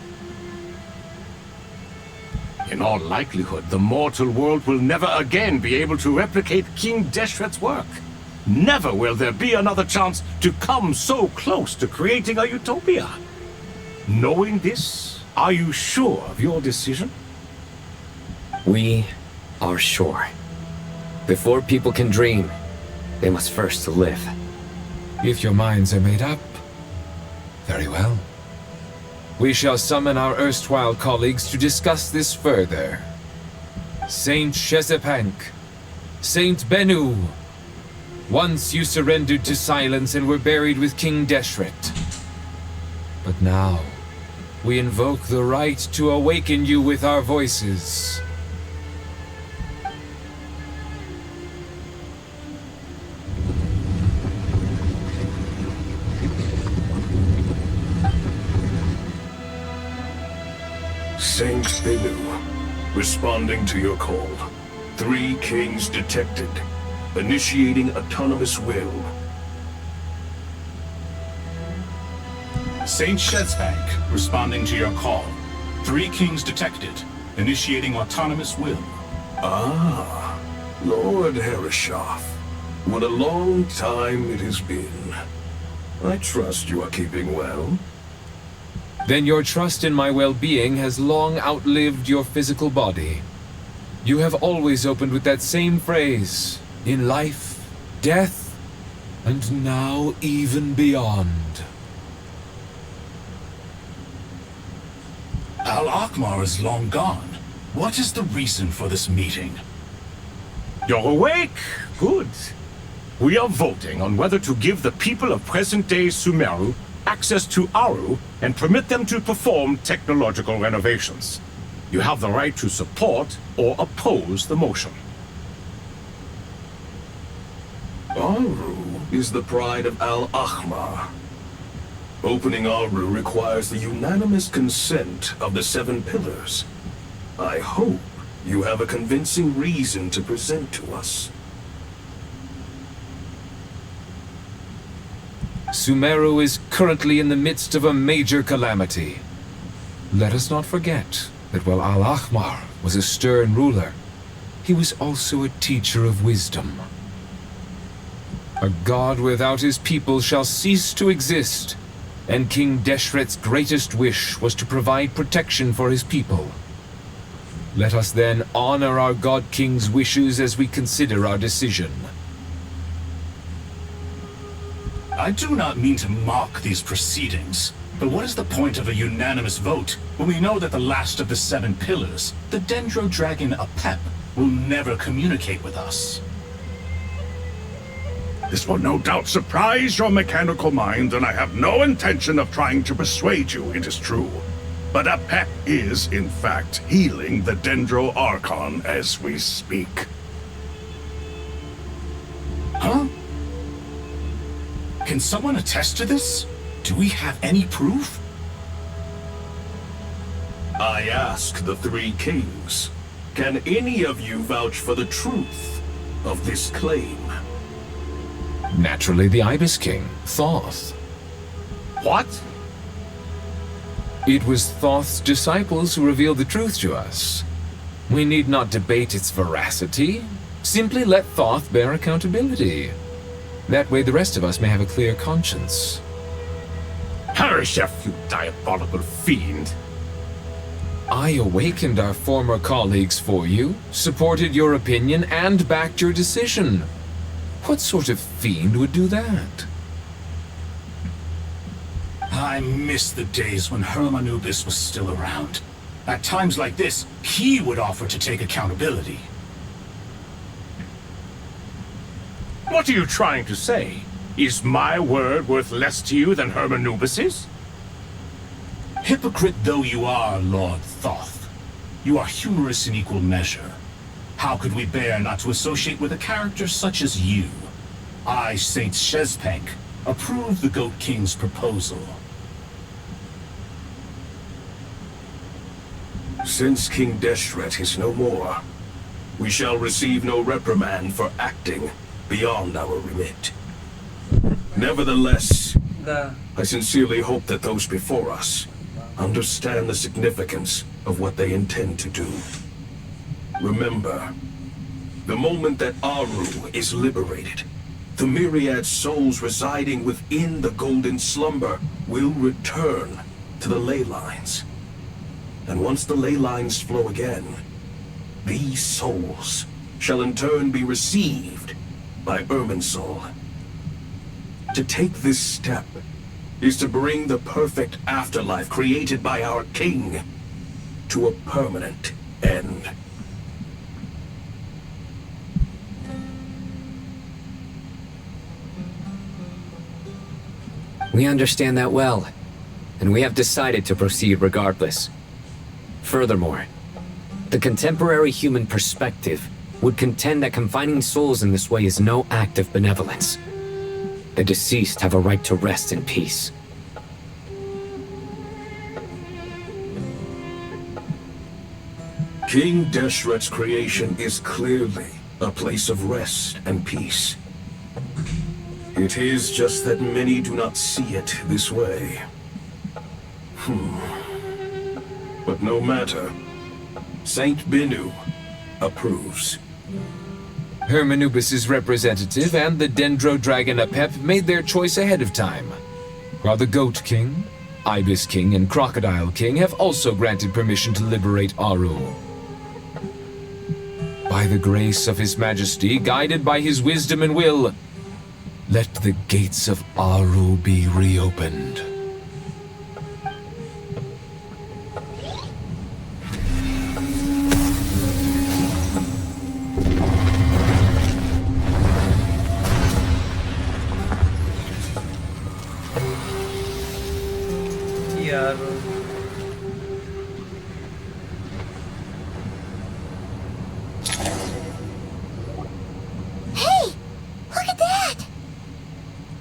In all likelihood, the mortal world will never again be able to replicate King Deshret's work. Never will there be another chance to come so close to creating a utopia. Knowing this, are you sure of your decision? We are sure. Before people can dream, they must first live. If your minds are made up, very well. We shall summon our erstwhile colleagues to discuss this further. Saint Shezepank, Saint Bennu, once you surrendered to silence and were buried with King Deshret. But now, we invoke the right to awaken you with our voices. Saint Bennu, responding to your call. 3 kings detected. Initiating autonomous will. Saint Shezepank, responding to your call. 3 kings detected. Initiating autonomous will. Ah, Lord Herreshoff. What a long time it has been. I trust you are keeping well. Then your trust in my well-being has long outlived your physical body. You have always opened with that same phrase, in life, death, and now even beyond. Al-Akmar is long gone. What is the reason for this meeting? You're awake? Good. We are voting on whether to give the people of present-day Sumeru access to Aru and permit them to perform technological renovations. You have the right to support or oppose the motion. Aru is the pride of Al-Akmar. Opening Aru requires the unanimous consent of the 7 pillars. I hope you have a convincing reason to present to us. Sumeru is currently in the midst of a major calamity. Let us not forget that while Al-Akmar was a stern ruler, he was also a teacher of wisdom. A god without his people shall cease to exist, and King Deshret's greatest wish was to provide protection for his people. Let us then honor our God King's wishes as we consider our decision. I do not mean to mock these proceedings, but what is the point of a unanimous vote when we know that the last of the 7 pillars, the Dendro Dragon Apep, will never communicate with us? This will no doubt surprise your mechanical mind, and I have no intention of trying to persuade you it is true. But Apep is, in fact, healing the Dendro Archon as we speak. Huh? Can someone attest to this? Do we have any proof? I ask the 3 kings, can any of you vouch for the truth of this claim? Naturally, the Ibis King, Thoth. What? It was Thoth's disciples who revealed the truth to us. We need not debate its veracity. Simply let Thoth bear accountability. That way the rest of us may have a clear conscience. Herreshoff, you diabolical fiend. I awakened our former colleagues for you, supported your opinion, and backed your decision. What sort of fiend would do that? I miss the days when Hermanubis was still around. At times like this, he would offer to take accountability. What are you trying to say? Is my word worth less to you than Hermanubis's? Hypocrite though you are, Lord Thoth, you are humorous in equal measure. How could we bear not to associate with a character such as you? I, Saint Shezepank, approve the Goat King's proposal. Since King Deshret is no more, we shall receive no reprimand for acting beyond our remit. Nevertheless, I sincerely hope that those before us understand the significance of what they intend to do. Remember, the moment that Aru is liberated, the myriad souls residing within the Golden Slumber will return to the ley lines. And once the ley lines flow again, these souls shall in turn be received by Irminsul. To take this step is to bring the perfect afterlife created by our king to a permanent end. We understand that well, and we have decided to proceed regardless. Furthermore, the contemporary human perspective would contend that confining souls in this way is no act of benevolence. The deceased have a right to rest in peace. King Deshret's creation is clearly a place of rest and peace. It is just that many do not see it this way. But no matter. Saint Binu approves. Hermanubis' representative and the Dendro Dragon Apep made their choice ahead of time, while the Goat King, Ibis King, and Crocodile King have also granted permission to liberate Aru. By the grace of His Majesty, guided by his wisdom and will, let the gates of Aru be reopened.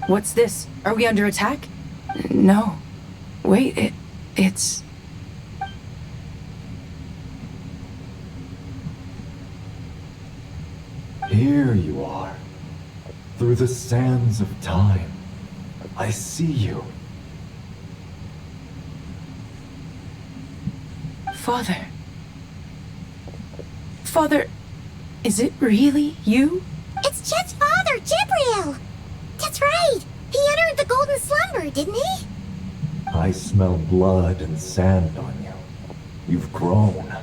What's this? Are we under attack? No. Wait, it's... Here you are. Through the sands of time. I see you. Father. Father, is it really you? It's Jet's father, Jibril! That's right! He entered the Golden Slumber, didn't he? I smell blood and sand on you. You've grown.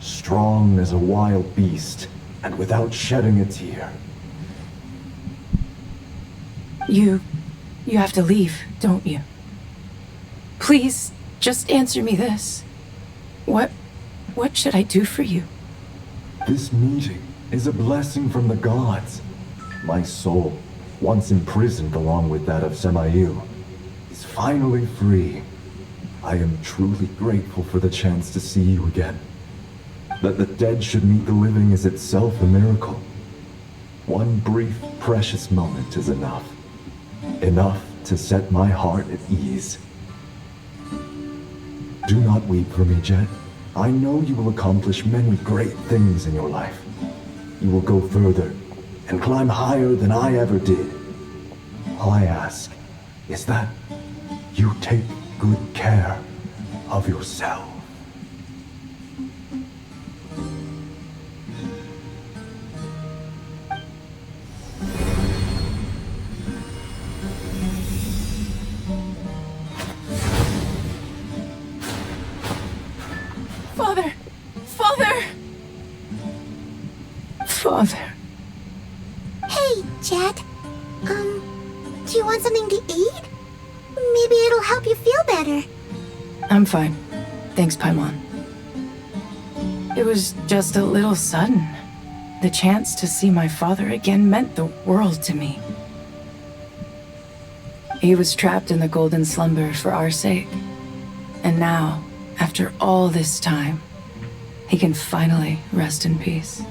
Strong as a wild beast, and without shedding a tear. You have to leave, don't you? Please, just answer me this. What should I do for you? This meeting is a blessing from the gods. My soul, once imprisoned along with that of Semail, is finally free. I am truly grateful for the chance to see you again. That the dead should meet the living is itself a miracle. One brief, precious moment is enough. Enough to set my heart at ease. Do not weep for me, Jet. I know you will accomplish many great things in your life. You will go further and climb higher than I ever did. All I ask is that you take good care of yourself. Father! Father! Father. Hey, Jet. Do you want something to eat? Maybe it'll help you feel better. I'm fine. Thanks, Paimon. It was just a little sudden. The chance to see my father again meant the world to me. He was trapped in the Golden Slumber for our sake. And now, after all this time, he can finally rest in peace.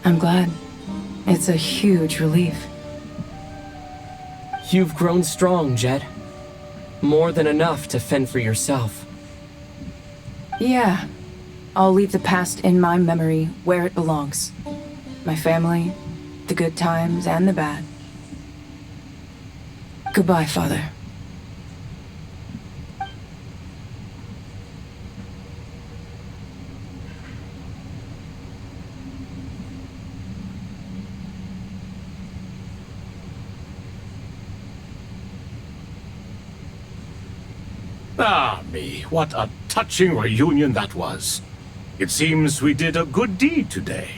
I'm glad. It's a huge relief. You've grown strong, Jet. More than enough to fend for yourself. Yeah. I'll leave the past in my memory where it belongs. My family, the good times and the bad. Goodbye, Father. Ah, me, what a touching reunion that was. It seems we did a good deed today.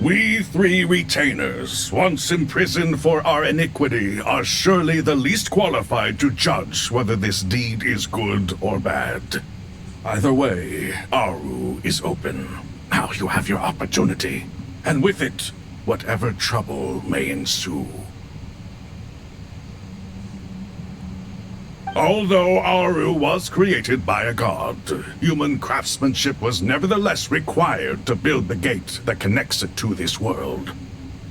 We three retainers, once imprisoned for our iniquity, are surely the least qualified to judge whether this deed is good or bad. Either way, Aru is open. Now you have your opportunity, and with it, whatever trouble may ensue. Although Aru was created by a god, human craftsmanship was nevertheless required to build the gate that connects it to this world.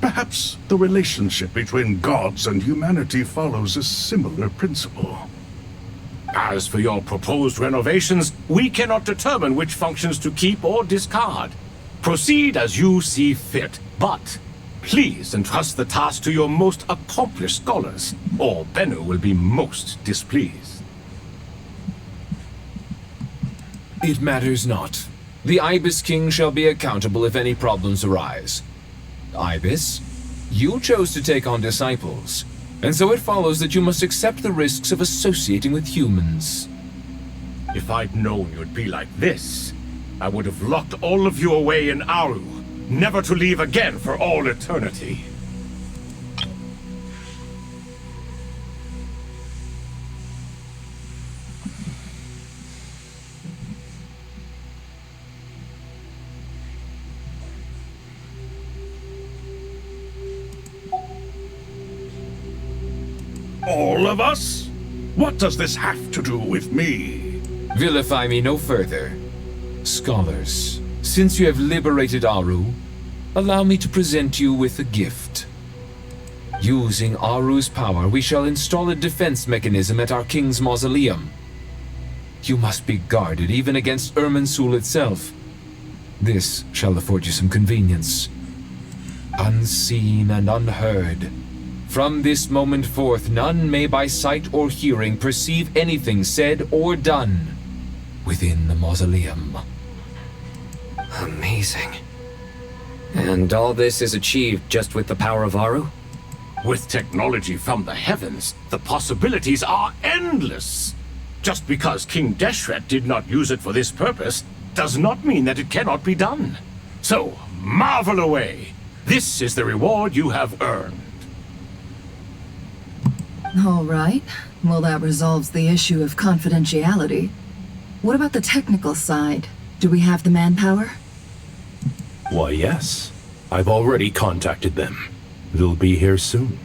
Perhaps the relationship between gods and humanity follows a similar principle. As for your proposed renovations, we cannot determine which functions to keep or discard. Proceed as you see fit, but please entrust the task to your most accomplished scholars, or Bennu will be most displeased. It matters not. The Ibis King shall be accountable if any problems arise. Ibis, you chose to take on disciples, and so it follows that you must accept the risks of associating with humans. If I'd known you'd be like this, I would have locked all of you away in Aru, never to leave again for all eternity. All of us? What does this have to do with me? Vilify me no further. Scholars, since you have liberated Aru, allow me to present you with a gift. Using Aru's power, we shall install a defense mechanism at our king's mausoleum. You must be guarded even against Irminsul itself. This shall afford you some convenience. Unseen and unheard. From this moment forth, none may by sight or hearing perceive anything said or done within the mausoleum. Amazing. And all this is achieved just with the power of Aru? With technology from the heavens, the possibilities are endless. Just because King Deshret did not use it for this purpose does not mean that it cannot be done. So, marvel away. This is the reward you have earned. All right. Well, that resolves the issue of confidentiality. What about the technical side? Do we have the manpower? Why, yes. I've already contacted them. They'll be here soon.